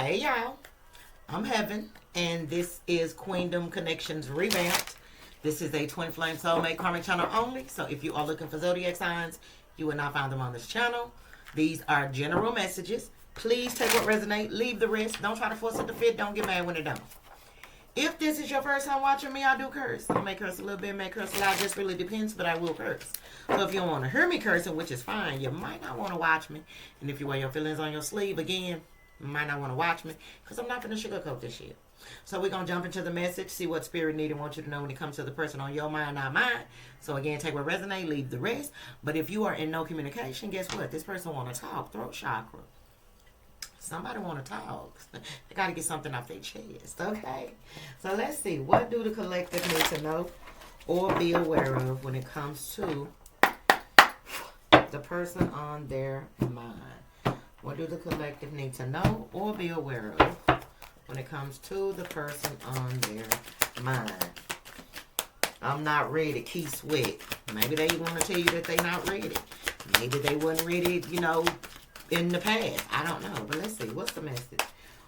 Hey y'all, I'm Heaven, and this is Queendom Connections Revamped. This is a twin flame soulmate karmic channel only, so if you are looking for zodiac signs, you will not find them on this channel. These are general messages. Please take what resonates, leave the rest. Don't try to force it to fit. Don't get mad when it don't. If this is your first time watching me, I do curse. I may curse a little bit, may curse a lot. Just really depends, but I will curse. So if you don't want to hear me cursing, which is fine, you might not want to watch me. And if you wear your feelings on your sleeve, again, you might not want to watch me because I'm not going to sugarcoat this shit. So we're going to jump into the message, see what spirit need and want you to know when it comes to the person on your mind, not mine. So again, take what resonates, leave the rest. But if you are in no communication, guess what? This person want to talk. Throat chakra. Somebody want to talk. They got to get something off their chest, okay? So let's see. What do the collective need to know or be aware of when it comes to the person on their mind? What do the collective need to know or be aware of when it comes to the person on their mind? I'm not ready. Key sweat. Maybe they want to tell you that they not ready. Maybe they wasn't ready, in the past. I don't know. But let's see. What's the message?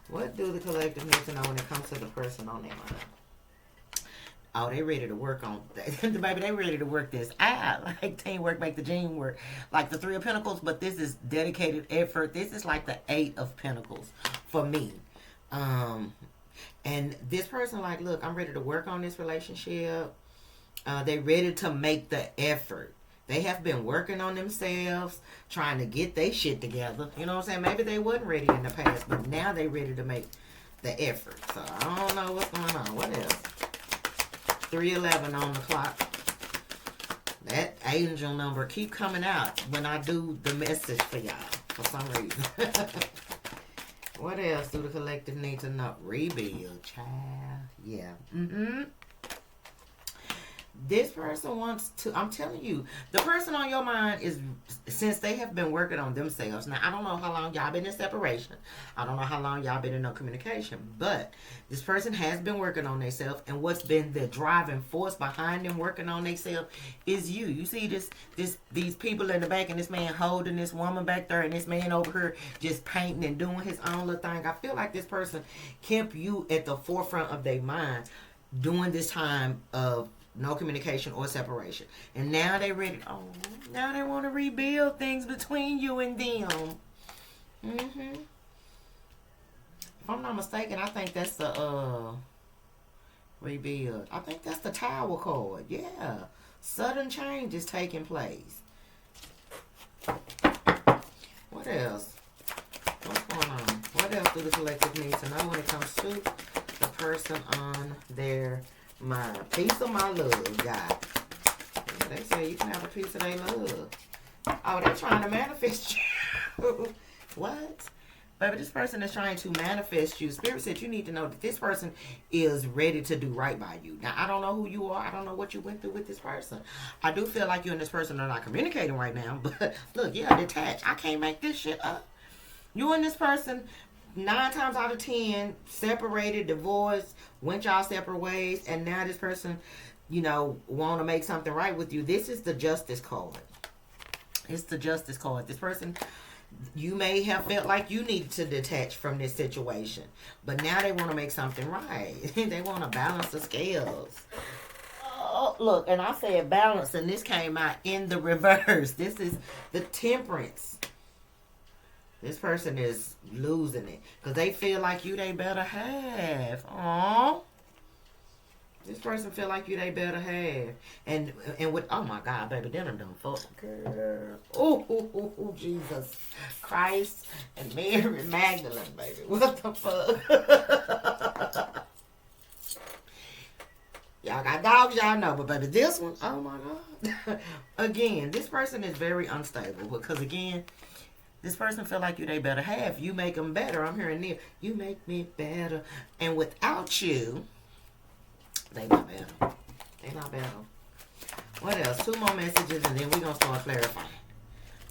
What do the collective need to know when it comes to the person on their mind? Oh, they ready to work on baby, they ready to work this out. Like teamwork make the dream work. Like the Three of Pentacles, but this is dedicated effort. This is like the Eight of Pentacles for me. And this person like, look, I'm ready to work on this relationship. They ready to make the effort. They have been working on themselves, trying to get their shit together. You know what I'm saying? Maybe they wasn't ready in the past, but now they ready to make the effort. So I don't know what's going on. What else? 3:11 on the clock. That angel number keep coming out when I do the message for y'all for some reason. What else do the collective need to know? Rebuild, child. Yeah. This person wants to, I'm telling you, the person on your mind is, since they have been working on themselves. Now, I don't know how long y'all been in separation. I don't know how long y'all been in no communication. But this person has been working on themselves. And what's been the driving force behind them working on themselves is you. You see these people in the back and this man holding this woman back there and this man over here just painting and doing his own little thing. I feel like this person kept you at the forefront of their mind during this time of no communication or separation. And now they ready. Oh, now they want to rebuild things between you and them. If I'm not mistaken, I think that's the rebuild. I think that's the Tower card. Yeah. Sudden change is taking place. What else? What's going on? What else do the collective need to know when it comes to the person on their mind? Piece of my love, God. Yeah, they say you can have a piece of their love. Oh, they're trying to manifest you. What? Baby, this person is trying to manifest you. Spirit said you need to know that this person is ready to do right by you. Now, I don't know who you are. I don't know what you went through with this person. I do feel like you and this person are not communicating right now. But look, yeah, detached. I can't make this shit up. You and this person, 9 times out of 10, separated, divorced, went y'all separate ways, and now this person, want to make something right with you. This is the Justice card. It's the Justice card. This person, you may have felt like you needed to detach from this situation, but now they want to make something right. They want to balance the scales. Oh, look, and I said balance, and this came out in the reverse. This is the Temperance. This person is losing it because they feel like you they better have. Aww. This person feel like you they better have. And with, oh my God, baby, then I'm done fuck. Girl. Oh, Jesus Christ and Mary Magdalene, baby. What the fuck? Y'all got dogs, y'all know. But baby, this one, oh my God. Again, this person is very unstable because again, this person feel like you they better have. You make them better. I'm hearing Neil. You make me better. And without you, they not better. They not better. What else? 2 more messages and then we're going to start clarifying.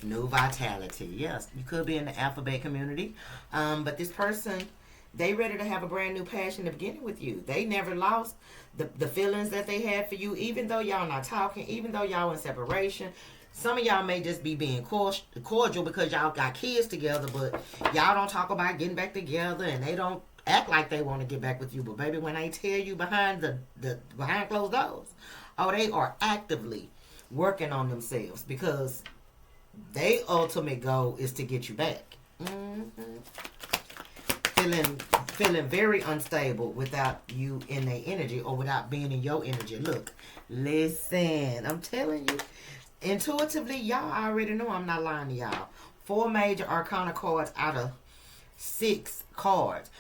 New vitality. Yes, you could be in the alphabet community. But this person, they ready to have a brand new passion to begin with you. They never lost the feelings that they had for you. Even though y'all not talking, even though y'all in separation, Some of y'all may just be being cordial because y'all got kids together, but y'all don't talk about getting back together, and they don't act like they want to get back with you. But baby, when they tell you behind the behind closed doors, oh, they are actively working on themselves because their ultimate goal is to get you back. Feeling very unstable without you in their energy or without being in your energy. Look, listen, I'm telling you. Intuitively, y'all already know I'm not lying to y'all. 4 major arcana cards out of 6 cards.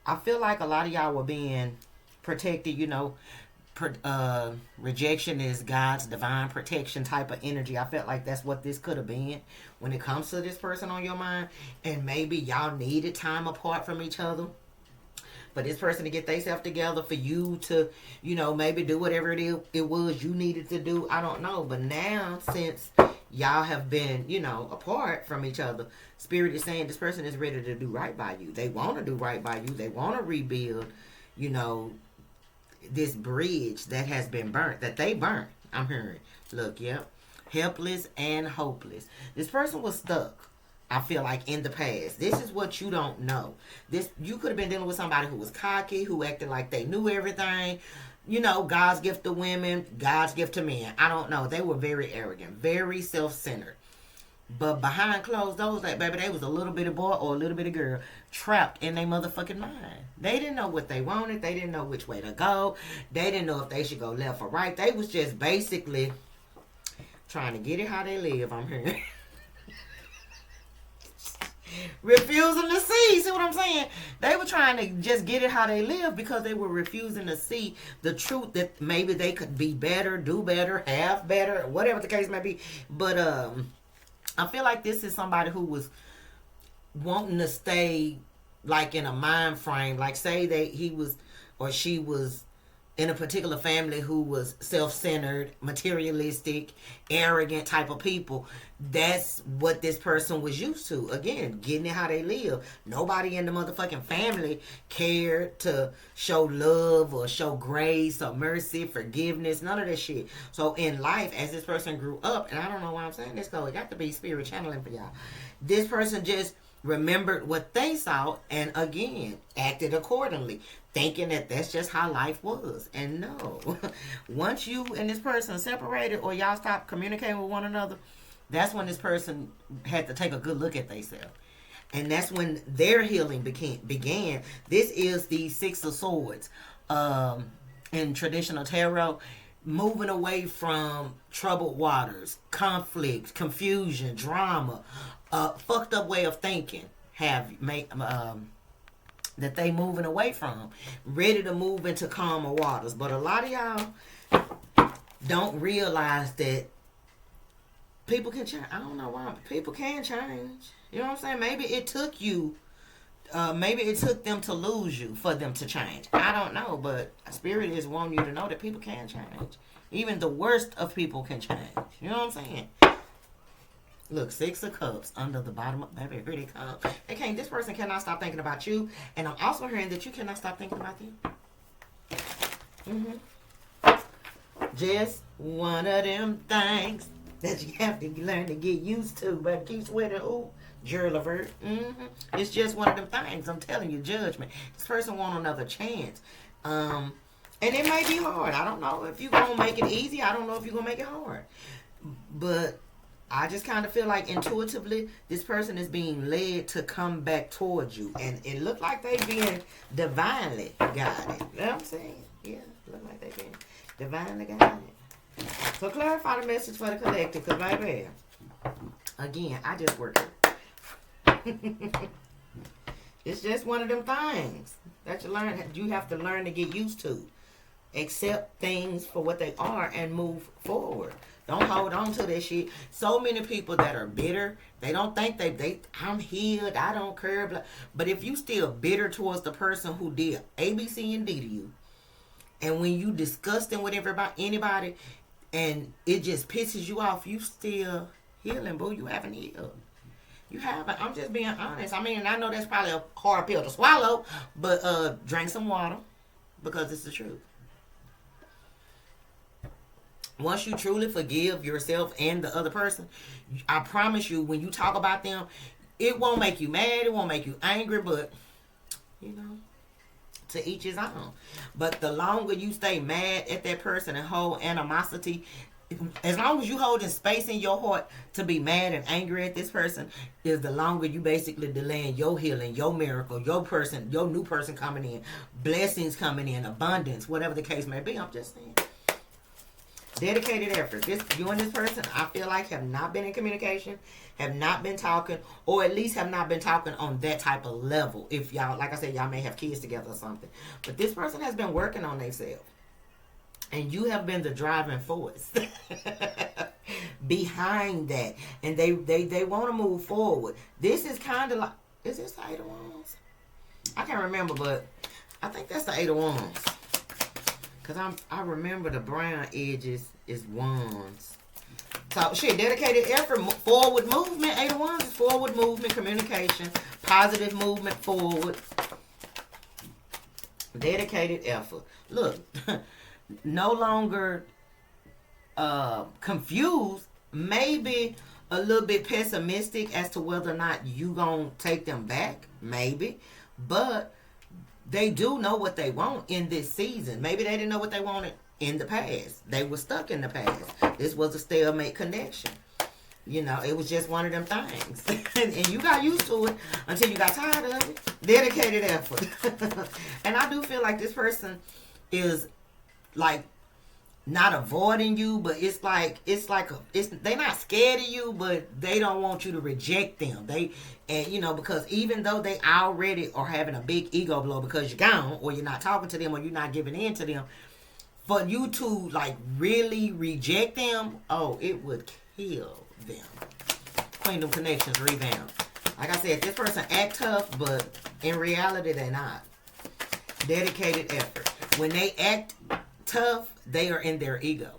I feel like a lot of y'all were being protected, you know. Rejection is God's divine protection type of energy. I felt like that's what this could have been when it comes to this person on your mind. And maybe y'all needed time apart from each other. For this person to get themselves together, for you to, you know, maybe do whatever it was you needed to do. I don't know. But now, since y'all have been, you know, apart from each other, Spirit is saying this person is ready to do right by you. They want to do right by you. They want to rebuild, you know, this bridge that has been burnt, that they burnt. I'm hearing. Look, yep. Helpless and hopeless. This person was stuck. I feel like in the past. This is what you don't know. You could have been dealing with somebody who was cocky, who acted like they knew everything. You know, God's gift to women, God's gift to men. I don't know. They were very arrogant, very self-centered. But behind closed doors, like, baby, they was a little bitty boy or a little bitty girl trapped in their motherfucking mind. They didn't know what they wanted. They didn't know which way to go. They didn't know if they should go left or right. They was just basically trying to get it how they live, I'm hearing. Refusing to see. See what I'm saying? They were trying to just get it how they live because they were refusing to see the truth that maybe they could be better, do better, have better, whatever the case may be. But I feel like this is somebody who was wanting to stay like in a mind frame. Like say that he was or she was in a particular family who was self-centered, materialistic, arrogant type of people. That's what this person was used to. Again, getting it how they live. Nobody in the motherfucking family cared to show love or show grace or mercy, forgiveness, none of that shit. So in life, as this person grew up, and I don't know why I'm saying this, though, it got to be spirit channeling for y'all. This person just remembered what they saw and again acted accordingly, thinking that that's just how life was. And no, once you and this person separated or y'all stopped communicating with one another, that's when this person had to take a good look at themselves. And that's when their healing began. This is the 6 of Swords in traditional tarot. Moving away from troubled waters, conflict, confusion, drama, fucked up way of thinking that they moving away from, ready to move into calmer waters. But a lot of y'all don't realize that people can change. I don't know why. People can change. You know what I'm saying? Maybe it took them to lose you for them to change. I don't know, but Spirit is wanting you to know that people can change. Even the worst of people can change. You know what I'm saying? Look, 6 of Cups under the bottom of baby. Here they come. This person cannot stop thinking about you, and I'm also hearing that you cannot stop thinking about them. Just one of them things that you have to learn to get used to. But keep sweating. Ooh. Jurliver. It's just one of them things. I'm telling you, judgment. This person want another chance. And it may be hard. I don't know if you're going to make it easy. I don't know if you're going to make it hard. But I just kind of feel like intuitively this person is being led to come back towards you. And it looked like they being divinely guided. You know what I'm saying? Yeah, look like they being divinely guided. So clarify the message for the collective. Because baby, again, I just work it. It's just one of them things that you have to learn to get used to. Accept things for what they are and move forward. Don't hold on to that shit. So many people that are bitter, they don't think I'm healed, I don't care. Blah. But if you still bitter towards the person who did A, B, C, and D to you, and when you disgusting with anybody, and it just pisses you off, you still healing, boo. You haven't healed. You haven't. I'm just being honest. I mean, I know that's probably a hard pill to swallow, but drink some water because it's the truth. once you truly forgive yourself and the other person, I promise you, when you talk about them, it won't make you mad, it won't make you angry, but, you know, to each his own. But the longer you stay mad at that person and hold animosity, as long as you holding space in your heart to be mad and angry at this person, is the longer you basically delaying your healing, your miracle, your new person coming in, blessings coming in, abundance, whatever the case may be. I'm just saying. Dedicated effort. You and this person, I feel like, have not been in communication, have not been talking, or at least have not been talking on that type of level. If y'all, like I said, y'all may have kids together or something. But this person has been working on themselves. And you have been the driving force behind that. And they want to move forward. This is kind of like, is this the Eight of Wands? I can't remember, but I think that's the Eight of Wands. Because I remember the brown edges is wands. So, shit, dedicated effort, forward movement. Eight of Wands is forward movement, communication, positive movement forward. Dedicated effort. Look, no longer confused, maybe a little bit pessimistic as to whether or not you gonna take them back, maybe. But they do know what they want in this season. Maybe they didn't know what they wanted in the past. They were stuck in the past. This was a stalemate connection. You know, it was just one of them things. And you got used to it until you got tired of it. Dedicated effort. And I do feel like this person is like not avoiding you, but they're not scared of you, but they don't want you to reject them. Because even though they already are having a big ego blow because you're gone, or you're not talking to them, or you're not giving in to them, for you to like really reject them, oh, it would kill them. Queendom Connections revamp. Like I said, this person act tough, but in reality they're not. Dedicated effort. When they act tough, they are in their ego.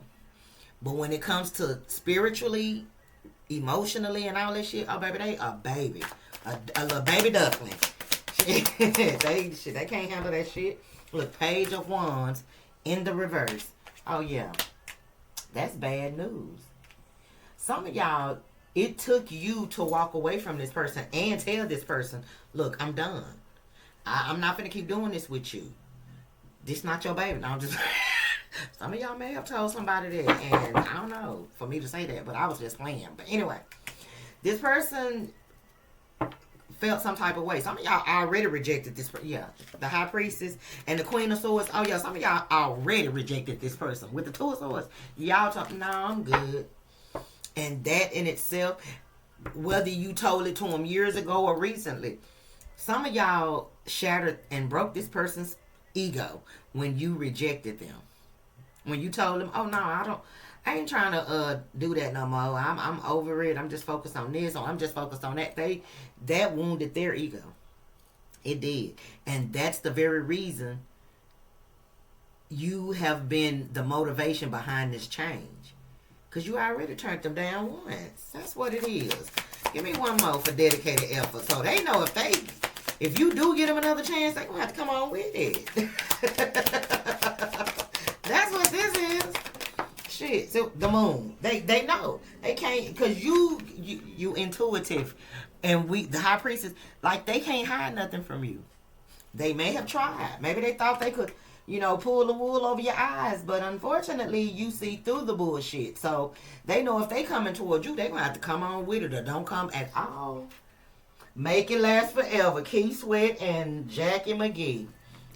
But when it comes to spiritually, emotionally, and all that shit, oh baby, they a baby. A little baby duckling. they can't handle that shit. Look, Page of Wands in the reverse. Oh yeah. That's bad news. Some of y'all, it took you to walk away from this person and tell this person, look, I'm done. I'm not gonna keep doing this with you. This not your baby. No, I'm just some of y'all may have told somebody that, and I don't know for me to say that, but I was just playing. But anyway, this person felt some type of way. Some of y'all already rejected this person. Yeah, the High Priestess and the Queen of Swords. Oh yeah, some of y'all already rejected this person. With the Two of Swords, y'all talk, no, I'm good. And that in itself, whether you told it to them years ago or recently, some of y'all shattered and broke this person's ego when you rejected them. When you told them, oh no, I ain't trying to do that no more. I'm over it. I'm just focused on this, or I'm just focused on that. That wounded their ego. It did. And that's the very reason you have been the motivation behind this change. Because you already turned them down once. That's what it is. Give me one more for dedicated effort. So they know if you do get them another chance, they're going to have to come on with it. That's what this is. Shit. So the moon. They know. They can't, because you intuitive. And the High Priestess, like, they can't hide nothing from you. They may have tried. Maybe they thought they could, pull the wool over your eyes. But unfortunately, you see through the bullshit. So they know if they coming towards you, they going to have to come on with it or don't come at all. Make it last forever. Keith Sweat and Jackie McGee.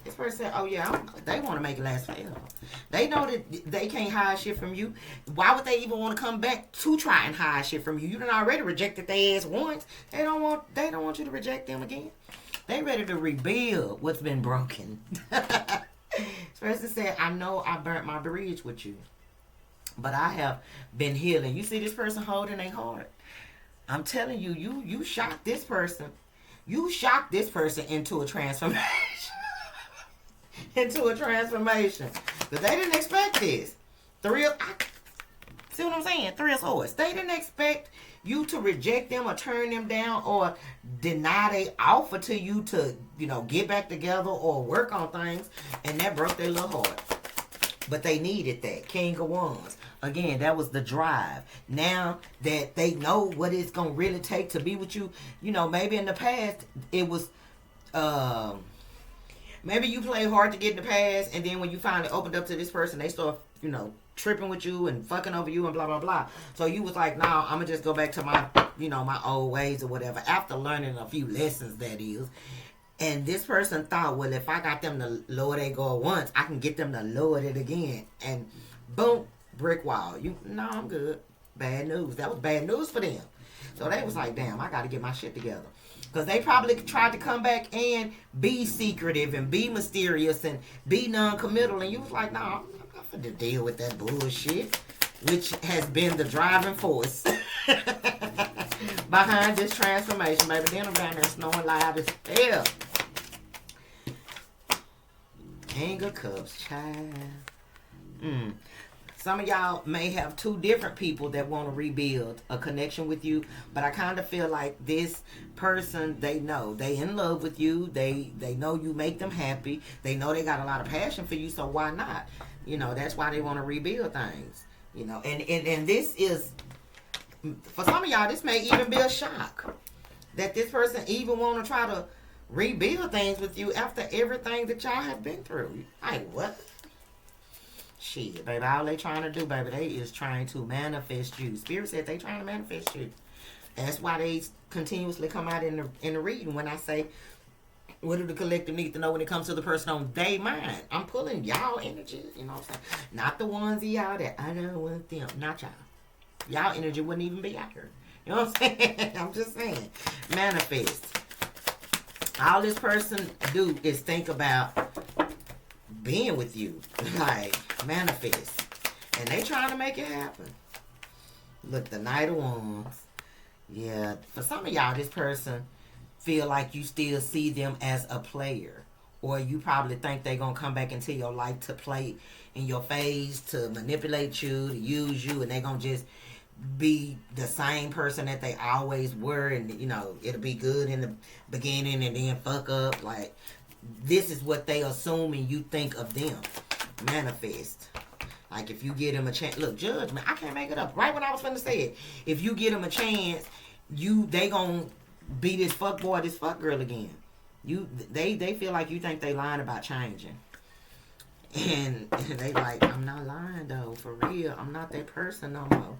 This person said, oh yeah, they want to make it last forever. They know that they can't hide shit from you. Why would they even want to come back to try and hide shit from you? You done already rejected their ass once. They don't want you to reject them again. They ready to rebuild what's been broken. This person said, I know I burnt my bridge with you, but I have been healing. You see this person holding their heart. I'm telling you, you shocked this person. You shocked this person into a transformation. Into a transformation. Because they didn't expect this. See what I'm saying? Three of Swords. They didn't expect you to reject them or turn them down or deny they offer to you to, get back together or work on things. And that broke their little heart. But they needed that. King of Wands. Again, that was the drive. Now that they know what it's going to really take to be with you, you know, maybe in the past, it was, maybe you played hard to get in the past, and then when you finally opened up to this person, they start, you know, tripping with you and fucking over you and blah, blah, blah. So you was like, nah, I'm going to just go back to my, you know, my old ways or whatever. After learning a few lessons, that is. And this person thought, well, if I got them to lower their goal once, I can get them to lower it again. And boom, brick wall. No, I'm good. Bad news. That was bad news for them. So they was like, damn, I got to get my shit together. Because they probably tried to come back and be secretive and be mysterious and be non-committal. And you was like, nah, I'm not going to deal with that bullshit. Which has been the driving force behind this transformation, baby. Then I'm down there snowing loud as hell. King of Cups, child. Some of y'all may have two different people that want to rebuild a connection with you, but I kind of feel like this person, they know. They in love with you. They know you make them happy. They know they got a lot of passion for you, so why not? You know, that's why they want to rebuild things. You know, and this is, for some of y'all, this may even be a shock. That this person even want to try to rebuild things with you after everything that y'all have been through. Like, what? Shit, baby, all they trying to do, baby, they is trying to manifest you. Spirit said they trying to manifest you. That's why they continuously come out in the reading when I say, what do the collective need to know when it comes to the person on their mind? I'm pulling y'all energy, you know what I'm saying? Not the ones of y'all that I don't want them. Not y'all. Y'all energy wouldn't even be out here. You know what I'm saying? I'm just saying. Manifest. All this person do is think about being with you. Like, manifest. And they trying to make it happen. Look, the Knight of Wands. Yeah, for some of y'all, this person feel like you still see them as a player, or you probably think they're gonna come back into your life to play in your face, to manipulate you, to use you, and they're gonna just be the same person that they always were, and you know it'll be good in the beginning and then fuck up. Like, this is what they assuming you think of them. Manifest. Like, if you get them a chance, look, judgment, I can't make it up. Right when I was finna say it, if you get them a chance, they gonna be this fuck boy, this fuck girl again. They feel like you think they lying about changing. And they like, I'm not lying though, for real. I'm not that person no more.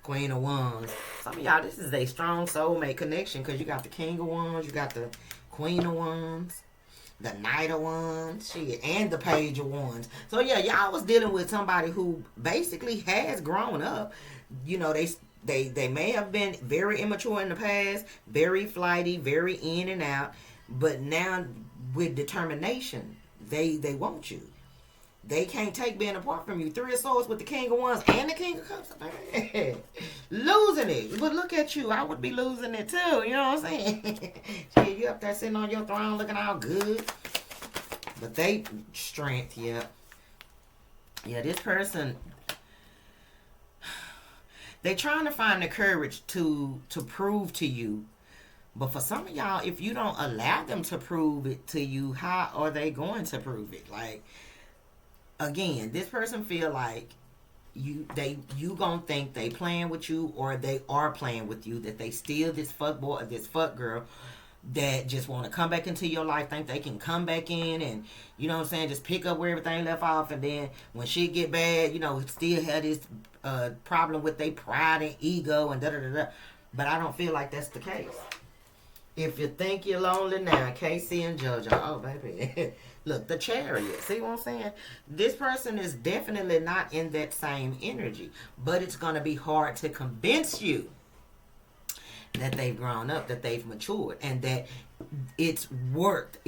Queen of Wands. Some of y'all, this is a strong soulmate connection because you got the King of Wands, you got the Queen of Wands, the Knight of Wands, shit, and the Page of Wands. So yeah, y'all was dealing with somebody who basically has grown up. You know, they may have been very immature in the past, very flighty, very in and out, but now with determination, they want you. They can't take being apart from you. Three of Swords with the King of Wands and the King of Cups. Losing it. But look at you. I would be losing it too. You know what I'm saying? Yeah, you up there sitting on your throne looking all good. But they, strength, yeah. Yeah, this person, they trying to find the courage to prove to you. But for some of y'all, if you don't allow them to prove it to you, how are they going to prove it? Like, again, this person feel like you gonna think they playing with you, or they are playing with you, that they still this fuck boy or this fuck girl that just want to come back into your life, think they can come back in and, you know what I'm saying, just pick up where everything left off, and then when shit get bad, you know, still have this problem with their pride and ego and da-da-da-da. But I don't feel like that's the case. If you think you're lonely now, KC and JoJo, oh baby. Look, the Chariot. See what I'm saying? This person is definitely not in that same energy. But it's going to be hard to convince you that they've grown up, that they've matured, and that it's worth.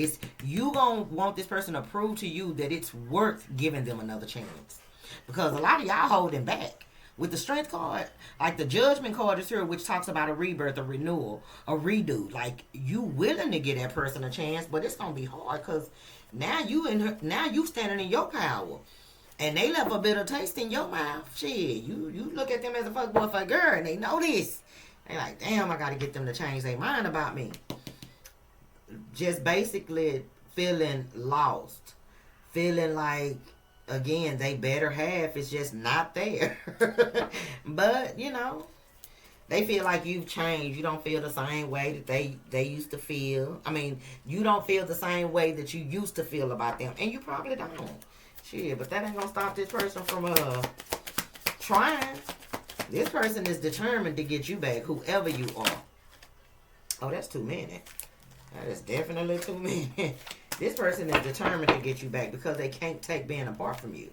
You going to want this person to prove to you that it's worth giving them another chance. Because a lot of y'all holding back. With the Strength card, like the Judgment card is here, which talks about a rebirth, a renewal, a redo. Like, you willing to give that person a chance, but it's gonna be hard because now you standing in your power, and they left a bitter taste in your mouth. Shit, you look at them as a fuckboy for a girl, and they know this. They like, damn, I gotta get them to change their mind about me. Just basically feeling lost, feeling like again, they better half is just not there. But, they feel like you've changed. You don't feel the same way that they used to feel. I mean, you don't feel the same way that you used to feel about them. And you probably don't. Shit, but that ain't gonna stop this person from trying. This person is determined to get you back, whoever you are. Oh, that's too many. That is definitely too many. This person is determined to get you back because they can't take being apart from you.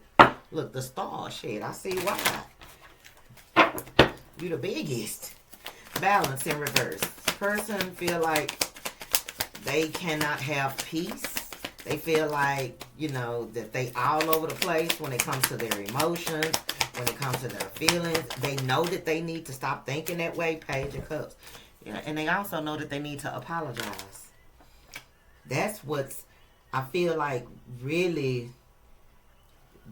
Look, the star, shit, I see why. You the biggest. Balance in reverse. Person feel like they cannot have peace. They feel like, that they all over the place when it comes to their emotions, when it comes to their feelings. They know that they need to stop thinking that way. Page of Cups. Yeah, and they also know that they need to apologize. That's what's, I feel like, really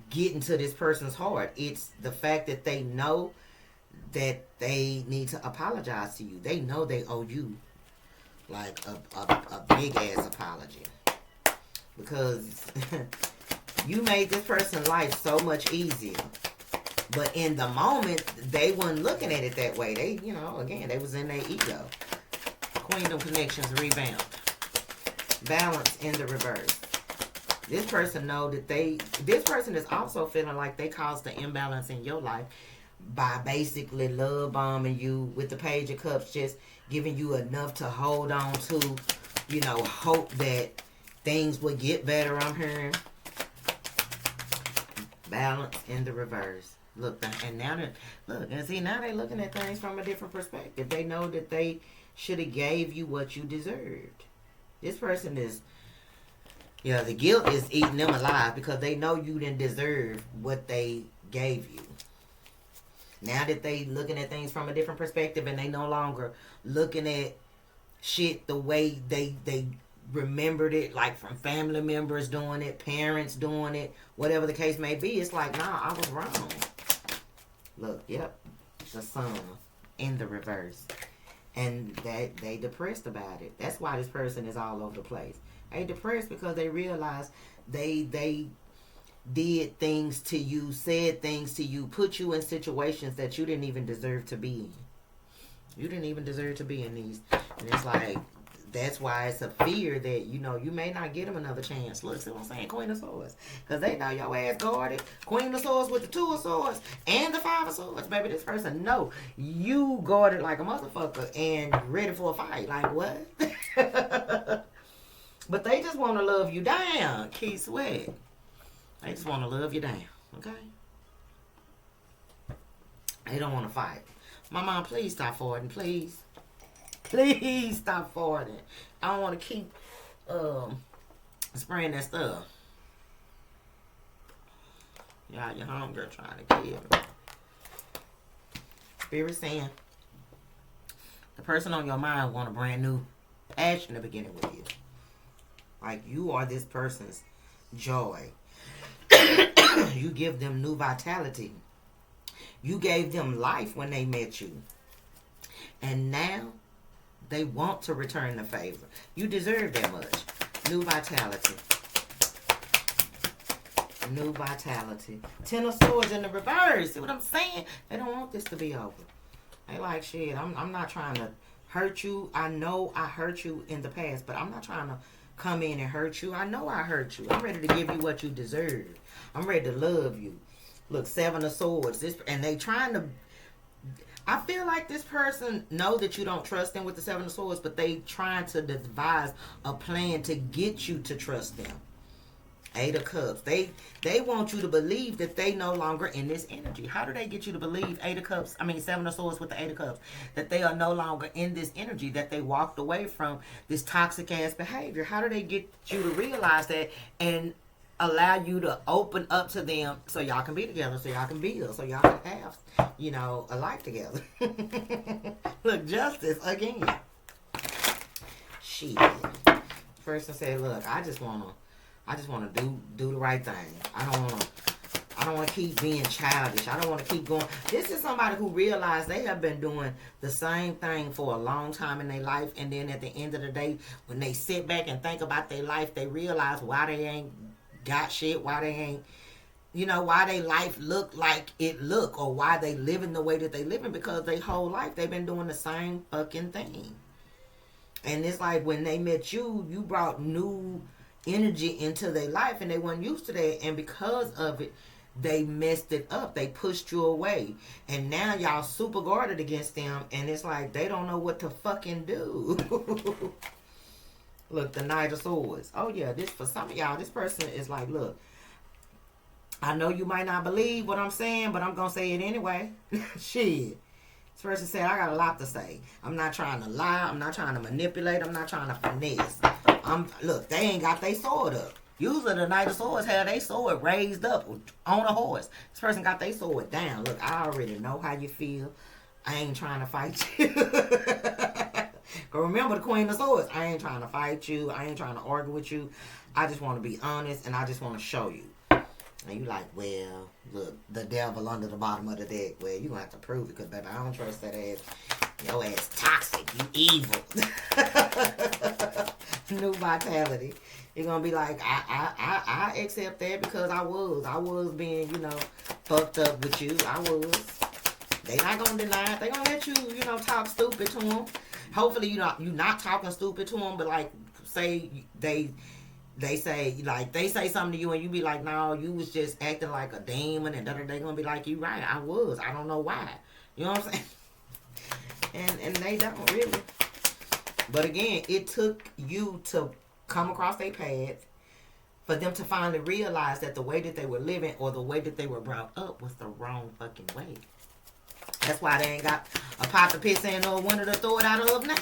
getting to this person's heart. It's the fact that they know that they need to apologize to you. They know they owe you like a big ass apology, because you made this person's life so much easier. But in the moment, they weren't looking at it that way. They, again, they was in their ego. Queendom Connections revamped. Balance in the reverse. This person know that this person is also feeling like they caused the imbalance in your life by basically love bombing you with the Page of Cups, just giving you enough to hold on to, hope that things would get better. I'm hearing balance in the reverse. Look, and now now they're looking at things from a different perspective. They know that they should have gave you what you deserved. This person is, the guilt is eating them alive because they know you didn't deserve what they gave you. Now that they looking at things from a different perspective and they no longer looking at shit the way they remembered it, like from family members doing it, parents doing it, whatever the case may be, it's like, nah, I was wrong. Look, yep, the Sun in the reverse. And they depressed about it. That's why this person is all over the place. They depressed because they realize they did things to you, said things to you, put you in situations that you didn't even deserve to be in. You didn't even deserve to be in these. And it's like, that's why it's a fear that, you may not get them another chance. Look, see what I'm saying? Queen of Swords. Because they know your ass guarded. Queen of Swords with the Two of Swords and the Five of Swords. Baby, this person know you guarded like a motherfucker and ready for a fight. Like, what? But they just want to love you down. Key Sweat. They just want to love you down. Okay? They don't want to fight. My mom, please stop forwarding. Please. Please stop forwarding. I don't want to keep spraying that stuff. Y'all, your homegirl trying to kill me. Spirit saying the person on your mind want a brand new passion to begin with you. Like, you are this person's joy. You give them new vitality. You gave them life when they met you. And now they want to return the favor. You deserve that much. New vitality. New vitality. Ten of Swords in the reverse. See what I'm saying? They don't want this to be over. They like, shit, I'm not trying to hurt you. I know I hurt you in the past, but I'm not trying to come in and hurt you. I know I hurt you. I'm ready to give you what you deserve. I'm ready to love you. Look, Seven of Swords. And they trying to... I feel like this person know that you don't trust them with the Seven of Swords, but they trying to devise a plan to get you to trust them. Eight of Cups. They want you to believe that they no longer in this energy. How do they get you to believe Seven of Swords with the Eight of Cups, that they are no longer in this energy, that they walked away from this toxic ass behavior? How do they get you to realize that and allow you to open up to them so y'all can be together, so y'all can build, so y'all can have, a life together? Look, Justice again. Shit. Person said, look, I just wanna do the right thing. I don't wanna keep being childish. I don't wanna keep going. This is somebody who realized they have been doing the same thing for a long time in their life, and then at the end of the day, when they sit back and think about their life, they realize why they ain't got shit, why they ain't you know, why they life look like it look, or why they living the way that they living, because they whole life they've been doing the same fucking thing. And it's like when they met you, you brought new energy into their life and they weren't used to that, and because of it they messed it up. They pushed you away, and now y'all super guarded against them, and it's like they don't know what to fucking do. Look, the Knight of Swords. Oh yeah, this for some of y'all, this person is like, look, I know you might not believe what I'm saying, but I'm gonna say it anyway. Shit. This person said, I got a lot to say. I'm not trying to lie. I'm not trying to manipulate. I'm not trying to finesse. Look, they ain't got their sword up. Usually the Knight of Swords have their sword raised up on a horse. This person got their sword down. Look, I already know how you feel. I ain't trying to fight you. But remember the Queen of Swords. I ain't trying to fight you. I ain't trying to argue with you. I just want to be honest, and I just want to show you. And you like, well, look, the devil under the bottom of the deck. Well, you gonna have to prove it, because baby, I don't trust that ass. Your ass toxic. You evil. New vitality. You're gonna be like, I accept that, because I was being, you know, fucked up with you. I was. They not gonna deny it. They gonna let you, you know, talk stupid to them. Hopefully you not talking stupid to them, but like, say they say, like, they say something to you and you be like, no, you was just acting like a demon, and they gonna be like, you right, I was. I don't know why. You know what I'm saying? And they don't really. But again, it took you to come across their path for them to finally realize that the way that they were living, or the way that they were brought up, was the wrong fucking way. That's why they ain't got a pot to piss in or one to throw it out of now.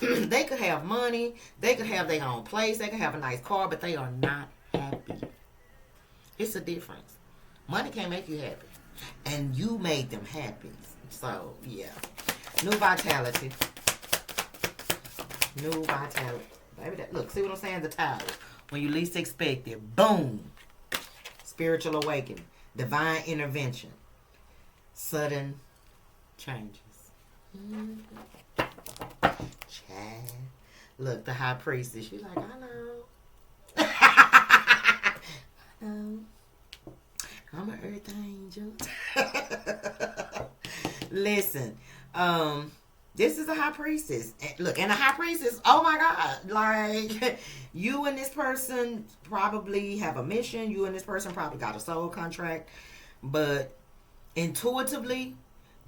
They could have money, they could have their own place, they could have a nice car, but they are not happy. It's a difference. Money can't make you happy, and you made them happy. So yeah, new vitality, new vitality. Baby, look, see what I'm saying? The Tower. When you least expect it, boom. Spiritual awakening, divine intervention, sudden changes. Chad. Look, the High Priestess. She's like, I know. I know. I'm an earth angel. Listen, this is a High Priestess. Look, and a High Priestess, oh my God. Like, you and this person probably have a mission. You and this person probably got a soul contract. But intuitively,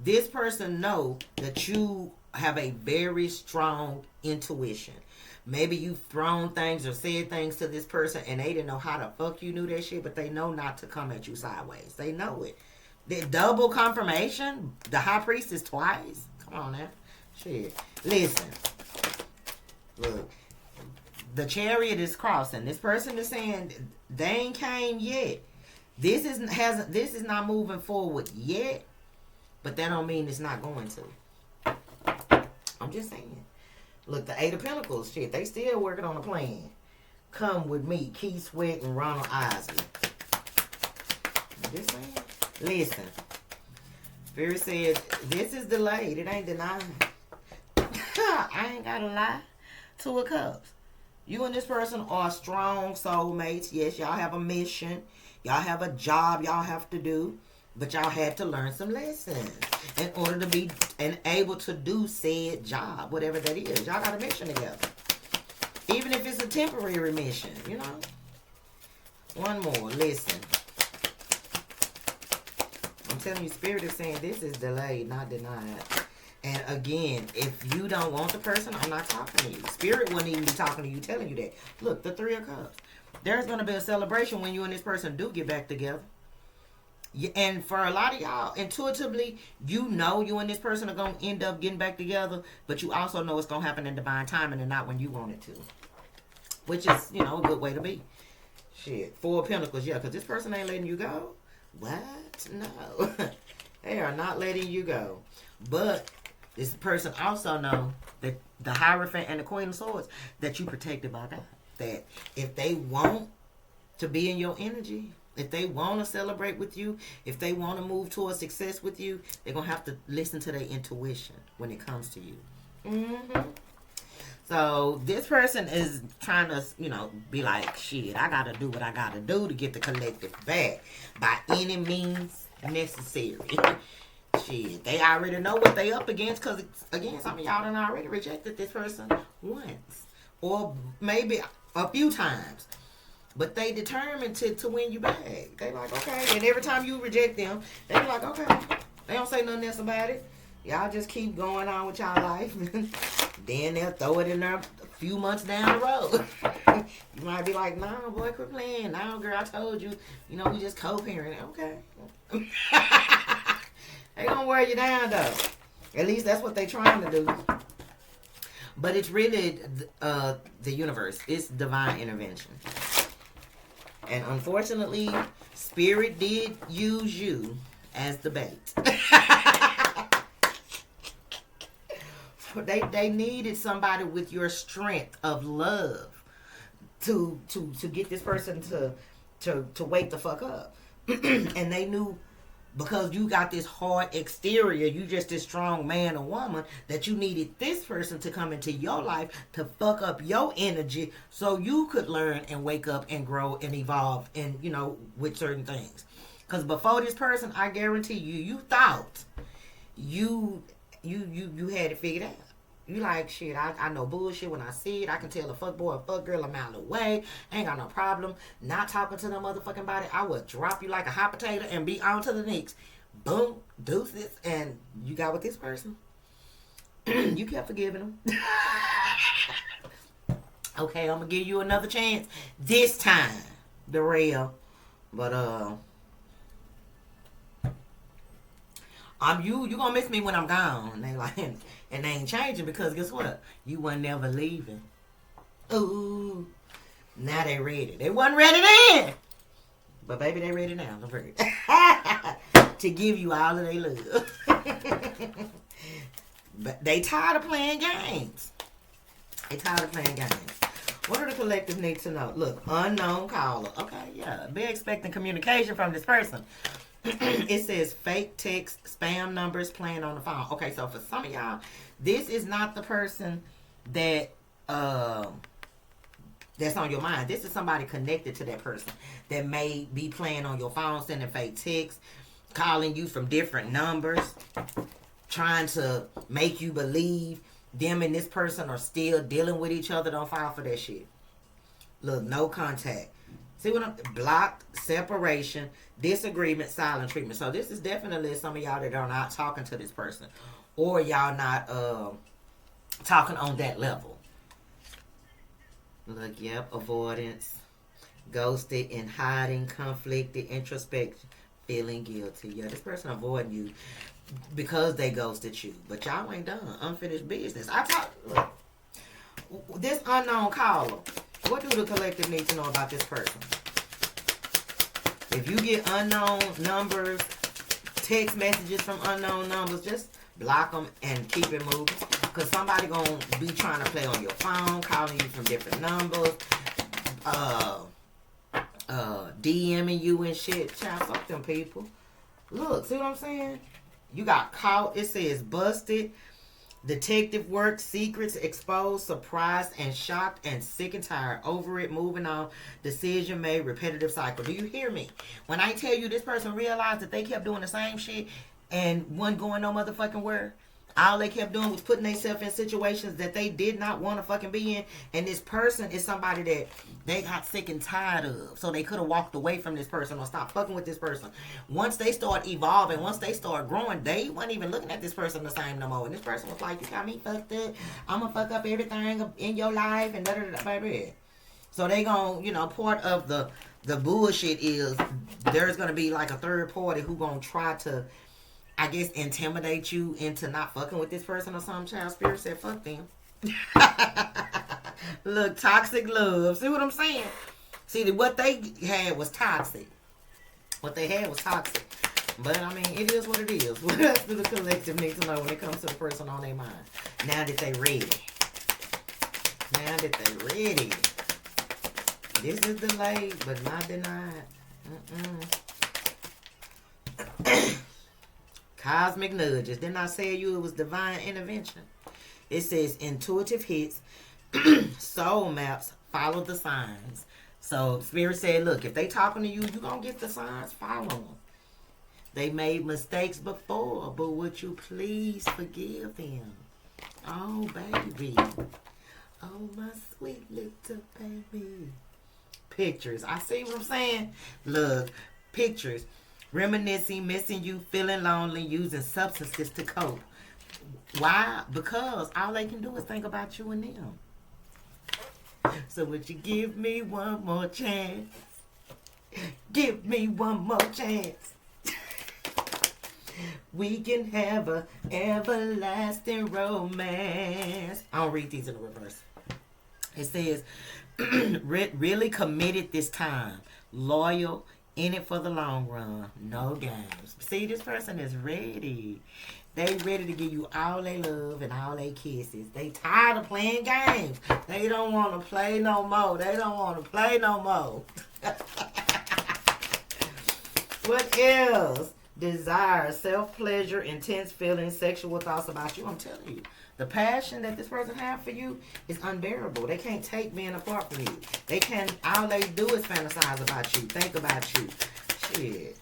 this person know that you have a very strong intuition. Maybe you've thrown things or said things to this person and they didn't know how the fuck you knew that shit, but they know not to come at you sideways. They know it. The double confirmation, the High Priestess twice. Come on now. Shit. Listen. Look. The Chariot is crossing. This person is saying they ain't came yet. This is not moving forward yet, but that don't mean it's not going to. I'm just saying. Look, the Eight of Pentacles, shit, they still working on a plan. Come with me, Keith Sweat and Ronald Isley. I'm just saying. Listen. Spirit said, this is delayed. It ain't denied. I ain't gotta lie. Two of Cups. You and this person are strong soulmates. Yes, y'all have a mission. Y'all have a job y'all have to do. But y'all had to learn some lessons in order to be able to do said job, whatever that is. Y'all got a mission together. Even if it's a temporary mission, you know. One more. Listen. I'm telling you, Spirit is saying this is delayed, not denied. And again, if you don't want the person, I'm not talking to you. Spirit wouldn't even be talking to you, telling you that. Look, the Three of Cups. There's going to be a celebration when you and this person do get back together. And for a lot of y'all, intuitively, you know you and this person are going to end up getting back together, but you also know it's going to happen in divine timing and not when you want it to. Which is, you know, a good way to be. Shit. Four of Pentacles, yeah, because this person ain't letting you go. What? No. They are not letting you go. But this person also know that the Hierophant and the Queen of Swords, that you protected by God. That if they want to be in your energy, if they want to celebrate with you, if they want to move towards success with you, they're going to have to listen to their intuition when it comes to you. So this person is trying to, be like, shit, I gotta do what I gotta do to get the collective back by any means necessary. Shit, they already know what they up against because, again, some of y'all done already rejected this person once or maybe a few times. But they determined to win you back. They like, okay. And every time you reject them, they be like, okay. They don't say nothing else about it. Y'all just keep going on with y'all life. Then they'll throw it in there a few months down the road. You might be like, nah, boy, quit playing. Nah, girl, I told you. We just co-parenting. Okay. They gonna wear you down, though. At least that's what they trying to do. But it's really the universe. It's divine intervention. And unfortunately, Spirit did use you as the bait. They needed somebody with your strength of love to get this person to wake the fuck up. And they knew, because you got this hard exterior, you just this strong man or woman, that you needed this person to come into your life to fuck up your energy so you could learn and wake up and grow and evolve and, with certain things. Because before this person, I guarantee you thought you had it figured out. You like, shit, I know bullshit when I see it. I can tell a fuck boy or fuck girl a mile away. Ain't got no problem not talking to no motherfucking body. I would drop you like a hot potato and be on to the next. Boom, deuces. And you got with this person. You kept forgiving them. Okay, I'm going to give you another chance. This time, the real. But, you gonna miss me when I'm gone. And they like, and they ain't changing because guess what? You wasn't never leaving. Ooh, now they ready. They wasn't ready then, but baby, they ready now. I'm ready to give you all of their love. But they tired of playing games. They tired of playing games. What do the collective need to know? Look, unknown caller. Okay, yeah, be expecting communication from this person. It says fake text, spam numbers playing on the phone. Okay, so for some of y'all, this is not the person that that's on your mind. This is somebody connected to that person that may be playing on your phone, sending fake texts, calling you from different numbers, trying to make you believe them and this person are still dealing with each other. Don't fall for that shit. Look, no contact. See what I'm... Blocked, separation, disagreement, silent treatment. So this is definitely some of y'all that are not talking to this person. Or y'all not talking on that level. Look, yep, avoidance, ghosted and hiding, conflicted, introspection, feeling guilty. Yeah, this person avoiding you because they ghosted you. But y'all ain't done. Unfinished business. Look, this unknown caller. What do the collective need to know about this person? If you get unknown numbers, text messages from unknown numbers, just block them and keep it moving. Because somebody going to be trying to play on your phone, calling you from different numbers, DMing you and shit. Child, fuck them people. Look, see what I'm saying? You got caught. It says busted. Detective work, secrets exposed, surprised and shocked and sick and tired. Over it, moving on, decision made, repetitive cycle. Do you hear me? When I tell you this person realized that they kept doing the same shit and wasn't going no motherfucking where, all they kept doing was putting themselves in situations that they did not want to fucking be in. And this person is somebody that they got sick and tired of. So they could have walked away from this person or stopped fucking with this person. Once they start evolving, once they start growing, they weren't even looking at this person the same no more. And this person was like, you got me fucked up. I'm going to fuck up everything in your life and da-da-da-da, baby. So they going, part of the bullshit is there's going to be like a third party who going to try to, I guess, intimidate you into not fucking with this person or something. Child spirit said, fuck them. Look, toxic love. See what I'm saying? See, what they had was toxic. What they had was toxic. But, I mean, it is what it is. What else do the collective need to know when it comes to the person on their mind? Now that they ready. Now that they ready. This is delayed, but not denied. Cosmic nudges. Didn't I say you it was divine intervention? It says intuitive hits, Soul maps follow the signs. So Spirit said, look, if they talking to you, you going to get the signs, follow them. They made mistakes before, but would you please forgive them? Oh, baby. Oh, my sweet little baby. Pictures. I see what I'm saying. Look, pictures. Reminiscing, missing you, feeling lonely, using substances to cope. Why? Because all they can do is think about you and them. So would you give me one more chance? Give me one more chance. We can have a everlasting romance. I'll read these in the reverse. It says, really committed this time. Loyal, in it for the long run. No games. See, this person is ready. They ready to give you all their love and all their kisses. They tired of playing games. They don't want to play no more. They don't want to play no more. What else? Desire, self-pleasure, intense feelings, sexual thoughts about you. I'm telling you, the passion that this person has for you is unbearable. They can't take being apart from you. They can't, all they do is fantasize about you, think about you. Shit.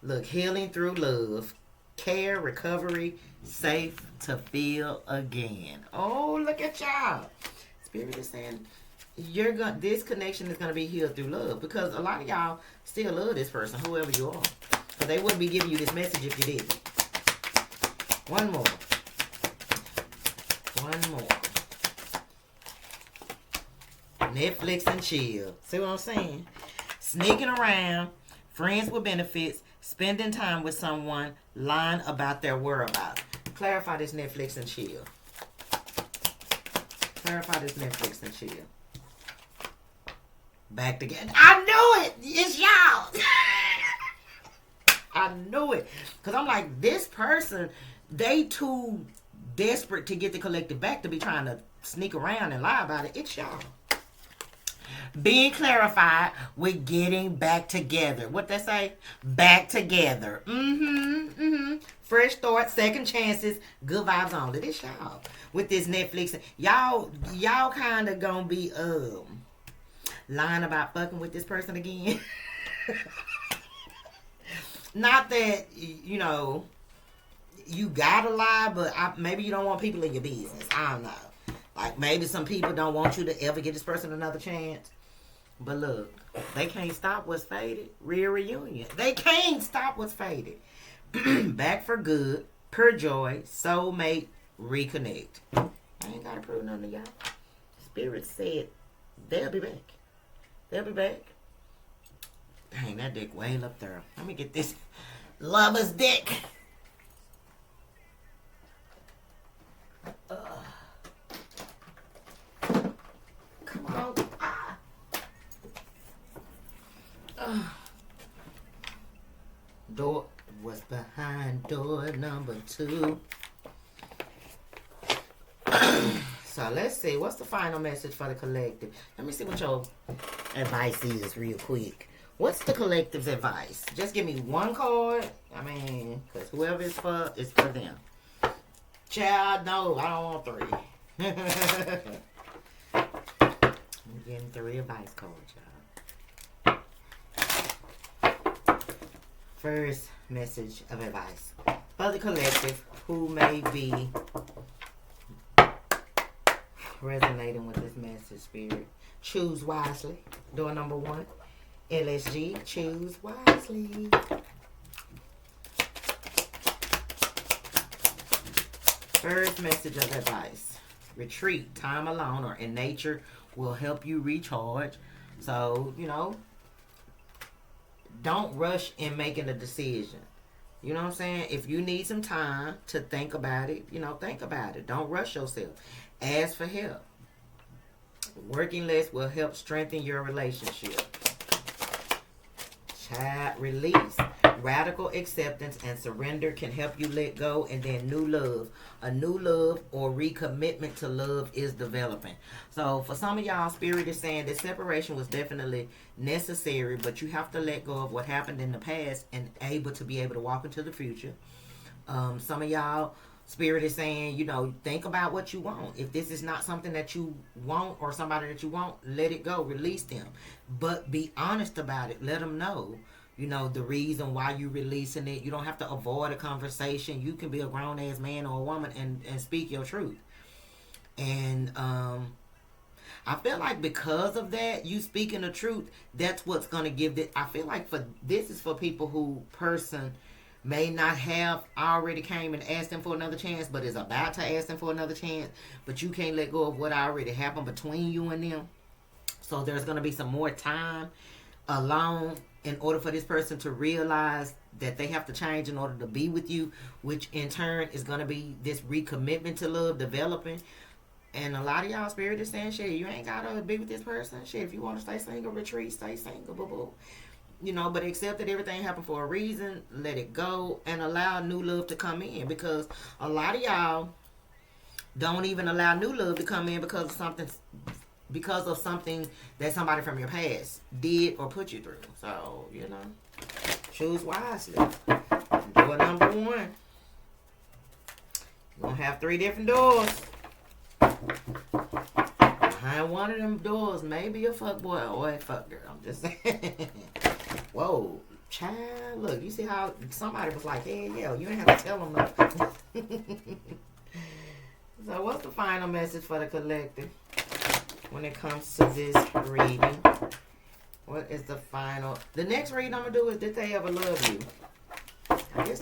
Look, healing through love, care, recovery, safe to feel again. Oh, look at y'all. Spirit is saying, this connection is gonna be healed through love, because a lot of y'all still love this person, whoever you are. But they wouldn't be giving you this message if you didn't. One more. Netflix and chill. See what I'm saying? Sneaking around, friends with benefits, spending time with someone, lying about their whereabouts. Clarify this Netflix and chill. Clarify this Netflix and chill. Back together. I knew it! It's y'all! I knew it. Because I'm like, this person, they too desperate to get the collective back to be trying to sneak around and lie about it. It's y'all. Being clarified with getting back together. What they say? Back together. Fresh start, second chances, good vibes only. This y'all. With this Netflix. Y'all kind of gonna be lying about fucking with this person again. Not that, you know, you gotta lie, but maybe you don't want people in your business. I don't know. Like, maybe some people don't want you to ever give this person another chance. But look, they can't stop what's faded. Real reunion. They can't stop what's faded. Back for good, pure joy, soulmate, reconnect. I ain't gotta prove nothing to y'all. Spirit said they'll be back. They'll be back. Dang, that dick way up there. Let me get this lover's dick. Come on. Door was behind door number 2. So let's see. What's the final message for the collective? Let me see what your advice is real quick. What's the collective's advice? Just give me one card. I mean, because whoever it's for them. Child, no, I don't want 3. I'm getting 3 advice cards, y'all. First message of advice for the collective who may be resonating with this message, Spirit. Choose wisely. Door number 1. LSG, choose wisely. First message of advice. Retreat, time alone or in nature will help you recharge. So, you know, don't rush in making a decision. You know what I'm saying? If you need some time to think about it, you know, think about it. Don't rush yourself. Ask for help. Working less will help strengthen your relationship. Child, release. Radical acceptance and surrender can help you let go, and then new love. A new love or recommitment to love is developing. So for some of y'all, Spirit is saying that separation was definitely necessary, but you have to let go of what happened in the past and be able to walk into the future. Some of y'all Spirit is saying, you know, think about what you want. If this is not something that you want or somebody that you want, let it go. Release them. But be honest about it. Let them know, you know, the reason why you releasing it. You don't have to avoid a conversation. You can be a grown-ass man or a woman and speak your truth. And I feel like because of that, you speaking the truth, that's what's going to give it. I feel like for this is for people who person may not have already came and asked them for another chance, but is about to ask them for another chance, but you can't let go of what already happened between you and them. So there's going to be some more time alone in order for this person to realize that they have to change in order to be with you, which in turn is going to be this recommitment to love developing. And a lot of y'all spirit is saying, shit, you ain't got to be with this person. Shit, if you want to stay single, retreat, stay single, boo-boo. You know, but accept that everything happened for a reason. Let it go and allow new love to come in. Because a lot of y'all don't even allow new love to come in because of something that somebody from your past did or put you through. So, you know, choose wisely. Door number 1. You're going to have 3 different doors. Behind one of them doors may be a fuckboy or a fuck girl. I'm just saying. Whoa, child, look, you see how somebody was like, hey, yo, you ain't have to tell them nothing. So what's the final message for the collective when it comes to this reading? What is the final? The next reading I'm going to do is, did they ever love you? I guess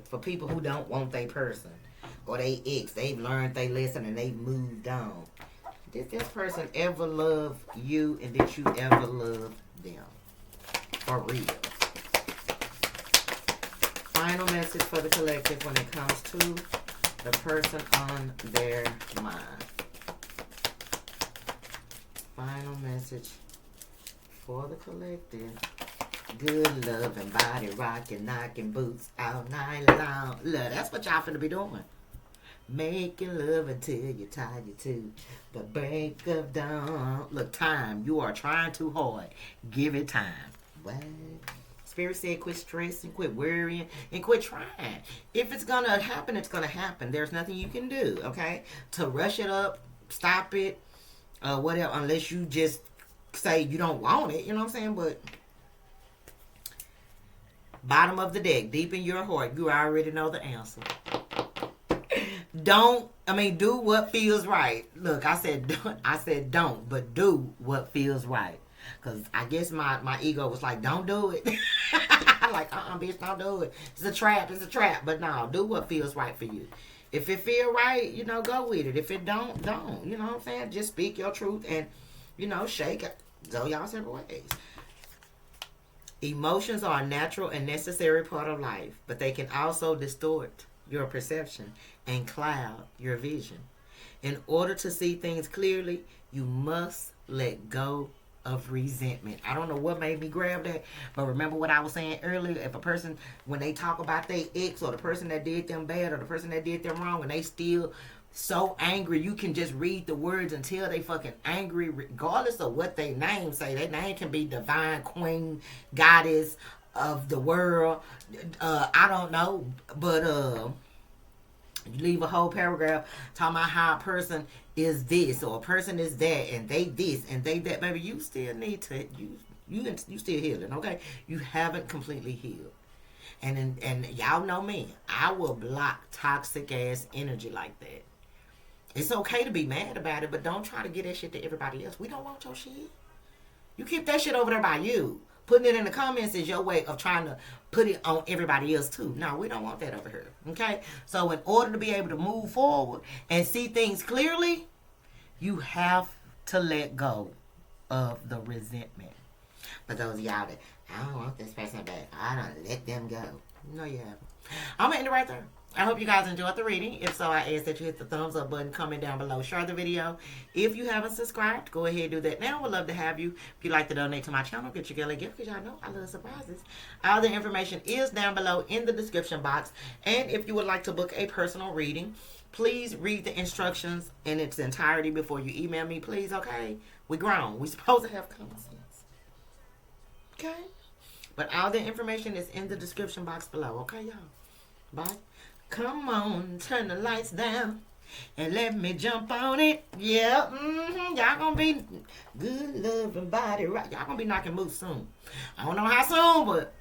for people who don't want their person or they ex, they've learned their lesson and they've moved on. Did this person ever love you, and did you ever love them? For real. Final message for the collective when it comes to the person on their mind. Final message for the collective. Good love and body rocking, knocking boots all night long. Look, that's what y'all finna be doing. Making love until you're tired to the break of dawn. Look, time. You are trying too hard. Give it time. What? Spirit said quit stressing, quit worrying, and quit trying. If it's going to happen, it's going to happen. There's nothing you can do, okay? To rush it up, stop it, whatever, unless you just say you don't want it. You know what I'm saying? But bottom of the deck, deep in your heart, you already know the answer. Do what feels right. Look, I said don't, but do what feels right. Because I guess my ego was like, don't do it. I'm like, bitch, don't do it. It's a trap. But no, do what feels right for you. If it feel right, you know, go with it. If it don't. You know what I'm saying? Just speak your truth and, you know, shake it. Go y'all separate ways. Emotions are a natural and necessary part of life, but they can also distort your perception and cloud your vision. In order to see things clearly, you must let go of resentment. I don't know what made me grab that, but remember what I was saying earlier. If a person, when they talk about their ex or the person that did them bad or the person that did them wrong, and they still so angry, you can just read the words until they fucking angry, regardless of what they name say. Their name can be divine, queen, goddess of the world. I don't know, but you leave a whole paragraph talking about how a person is this or a person is that and they this and they that. Baby, you still need to you still healing, okay? You haven't completely healed. And y'all know me. I will block toxic ass energy like that. It's okay to be mad about it, but don't try to get that shit to everybody else. We don't want your shit. You keep that shit over there by you. Putting it in the comments is your way of trying to put it on everybody else too. No, we don't want that over here. Okay? So in order to be able to move forward and see things clearly, you have to let go of the resentment. For those of y'all that, I don't want this person back, I don't let them go. No, you haven't. I'm going to end it right there. I hope you guys enjoyed the reading. If so, I ask that you hit the thumbs up button, comment down below, share the video. If you haven't subscribed, go ahead and do that now. We'd love to have you. If you'd like to donate to my channel, get your girl a gift, because y'all know I love surprises. All the information is down below in the description box. And if you would like to book a personal reading, please read the instructions in its entirety before you email me, please, okay? We grown. We supposed to have common sense. Okay? But all the information is in the description box below. Okay, y'all? Bye. Come on, turn the lights down and let me jump on it. Yeah, y'all gonna be good, loving body, right? Y'all gonna be knocking moose soon. I don't know how soon, but